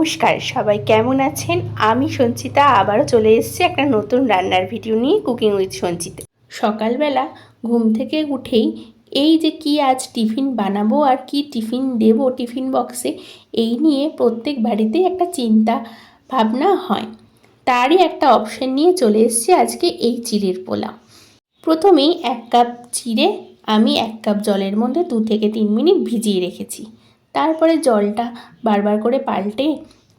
নমস্কার, সবাই কেমন আছেন? আমি সঞ্চিতা আবারও চলে এসেছি একটা নতুন রান্নার ভিডিও নিয়ে, কুকিং উইথ সঞ্চিতা। সকালবেলা ঘুম থেকে উঠেই এই যে কি আজ টিফিন বানাবো আর কি টিফিন দেবো টিফিন বক্সে, এই নিয়ে প্রত্যেক বাড়িতেই একটা চিন্তা ভাবনা হয়। তারই একটা অপশন নিয়ে চলে এসেছি আজকে এই চিড়ের পোলাও। প্রথমেই 1 কাপ চিড়ে আমি 1 কাপ জলের মধ্যে 2 থেকে 3 মিনিট ভিজিয়ে রেখেছি। তারপরে জলটা বারবার করে পাল্টে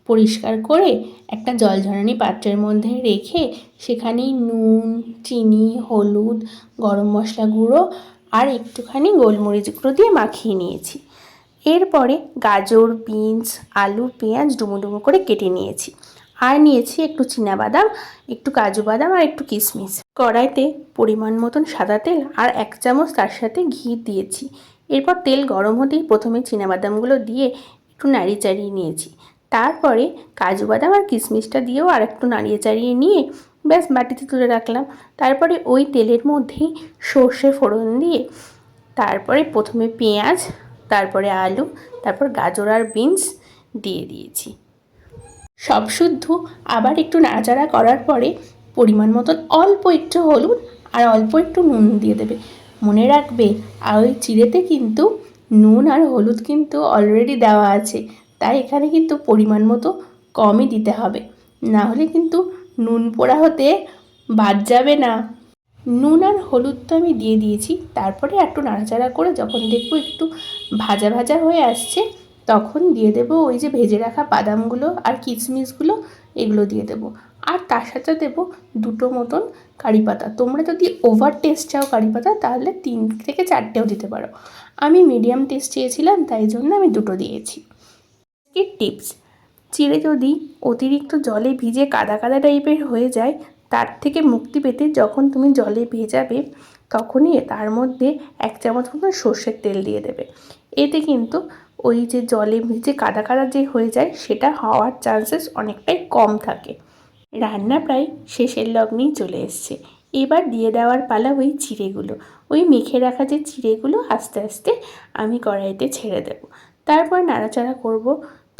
পরিষ্কার করে একটা জল ঝরানি পাত্রের মধ্যে রেখে সেখানেই নুন, চিনি, হলুদ, গরম মশলা গুঁড়ো আর একটুখানি গোলমরিচ গুঁড়ো দিয়ে মাখিয়ে নিয়েছি। এরপরে গাজর, বিনস, আলু, পেঁয়াজ ডুমো ডুমো করে কেটে নিয়েছি। আর নিয়েছি একটু চীনাবাদাম, একটু কাজু বাদাম আর একটু কিশমিশ। কড়াইতে পরিমাণ মতন সাদা তেল আর 1 চামচ তার সাথে ঘি দিয়েছি। এরপর তেল গরম হতেই প্রথমে চীনাবাদামগুলো দিয়ে একটু নাড়িয়ে চাড়িয়ে নিয়েছি। তারপরে কাজু বাদাম আর কিশমিশটা দিয়েও আর একটু নাড়িয়ে চাড়িয়ে নিয়ে ব্যাস বাটিতে তুলে রাখলাম। তারপরে ওই তেলের মধ্যেই সর্ষে ফোড়ন দিয়ে তারপরে প্রথমে পেঁয়াজ, তারপরে আলু, তারপর গাজর আর বিনস দিয়ে দিয়েছি। সব শুদ্ধ আবার একটু নাড়াচাড়া করার পরে পরিমাণ মতন অল্প একটু হলুদ আর অল্প একটু নুন দিয়ে দেবে। মনে রাখবে আর ওই চিড়েতে কিন্তু নুন আর হলুদ কিন্তু অলরেডি দেওয়া আছে, তাই এখানে কিন্তু পরিমাণ মতো কমই দিতে হবে, না হলে কিন্তু নুন পোড়া হতে বাদ যাবে না। নুন আর হলুদ তো আমি দিয়ে দিয়েছি। তারপরে একটু নাড়াচাড়া করে যখন দেখবো একটু ভাজা ভাজা হয়ে আসছে তখন দিয়ে দেবো ওই যে ভেজে রাখা বাদামগুলো আর কিশমিশগুলো, এগুলো দিয়ে দেবো। আর তার সাথে দেবো 2টো মতন কারি পাতা। তোমরা যদি ওভার টেস্ট চাও কারি পাতা তাহলে 3 থেকে 4টেও দিতে পারো। আমি মিডিয়াম টেস্ট চেয়েছিলাম তাই জন্য আমি 2টো দিয়েছি। এর টিপস, চিড়ে যদি অতিরিক্ত জলে ভিজে কাদা কাদা টাইপের হয়ে যায় তার থেকে মুক্তি পেতে যখন তুমি জলে ভেজাবে তখনই তার মধ্যে 1 চামচ মতো সর্ষের তেল দিয়ে দেবে। এতে কিন্তু ওই যে জলে ভিজে কাদা কাদা যে হয়ে যায় সেটা হওয়ার চান্সেস অনেকটাই কম থাকে। রান্না প্রায় শেষের লগ্নেই চলে এসছে। এবার দিয়ে দেওয়ার পালা ওই চিড়েগুলো, ওই মেখে রাখা যে চিড়েগুলো আস্তে আস্তে আমি কড়াইতে ছেড়ে দেবো। তারপর নাড়াচাড়া করব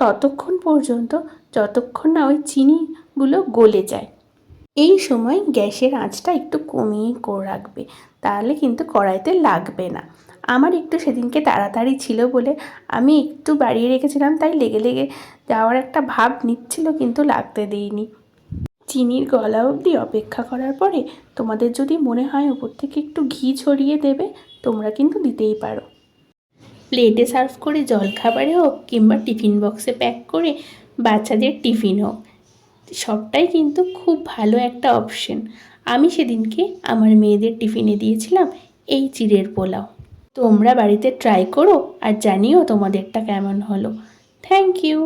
ততক্ষণ পর্যন্ত যতক্ষণ না ওই চিনিগুলো গলে যায়। এই সময় গ্যাসের আঁচটা একটু কমিয়ে করে রাখবে, তাহলে কিন্তু কড়াইতে লাগবে না। আমার একটু সেদিনকে তাড়াতাড়ি ছিল বলে আমি একটু বাড়িয়ে রেখেছিলাম, তাই লেগে লেগে যাওয়ার একটা ভাব নিচ্ছিল, কিন্তু লাগতে দিইনি। চিনির গলা অবধি অপেক্ষা করার পরে তোমাদের যদি মনে হয় ওপর থেকে একটু ঘি ছড়িয়ে দেবে, তোমরা কিন্তু দিতেই পারো। প্লেটে সার্ভ করে জলখাবারে হোক কিংবা টিফিন বক্সে প্যাক করে বাচ্চাদের টিফিন হোক, সবটাই কিন্তু খুব ভালো একটা অপশন। আমি সেদিনকে আমার মেয়েদের টিফিনে দিয়েছিলাম এই চিড়ের পোলাও। তোমরা বাড়িতে ট্রাই করো আর জানিও তোমাদেরটা কেমন হলো। Thank you.